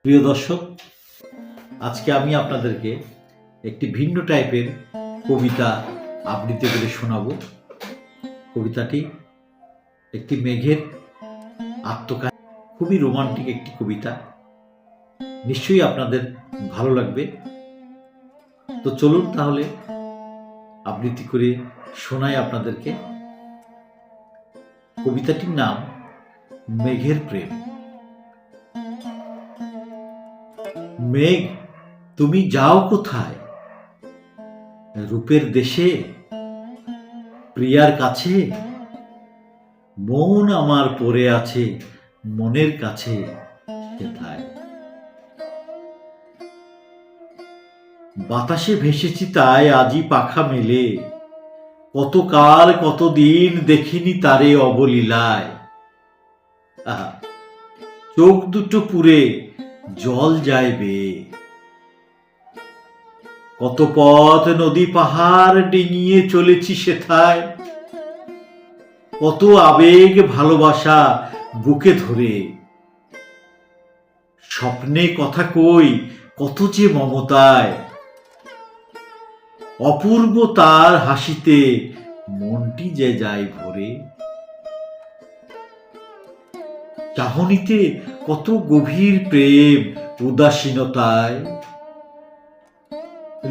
প্রিয় দর্শক, আজকে আমি আপনাদেরকে একটি ভিন্ন টাইপের কবিতা আবৃত্তি করে শোনাবো। কবিতাটি একটি মেঘের আত্মকাহিনী, খুবই রোমান্টিক একটি কবিতা। নিশ্চয়ই আপনাদের ভালো লাগবে। তো চলুন তাহলে আবৃত্তি করে শোনাই আপনাদেরকে। কবিতাটির নাম মেঘের প্রেম। মেঘ, তুমি যাও কোথায়? রূপের দেশে, প্রিয়ার কাছে। মন আমার পড়ে আছে মনের কাছে সেথায়। বাতাসে ভেসেছি তাই আজি পাখা মেলে, কতকাল কতদিন দেখিনি তারে অবলীলায়। চোখ দুটো পুরে জল যায় বেয়ে, কত পথ নদী পাহাড় ডিঙিয়ে চলেছি সেথায়। কত আবেগ ভালোবাসা বুকে ধরে, স্বপ্নে কথা কই কত যে মমতায়। অপূর্ব তার হাসিতে মনটি যে যায় ভরে, চাহনিতে কত গভীর প্রেম উদাসীনতায়।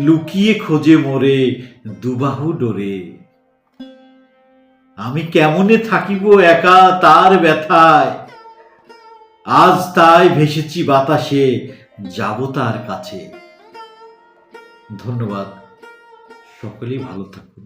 লুকিয়ে খোঁজে মোরে দুবাহু ডোরে, আমি কেমনে থাকিব একা তার ব্যথায়। আজ তাই ভেসেছি বাতাসে, যাব তার কাছে। ধন্যবাদ, সকলেই ভালো থাকুন।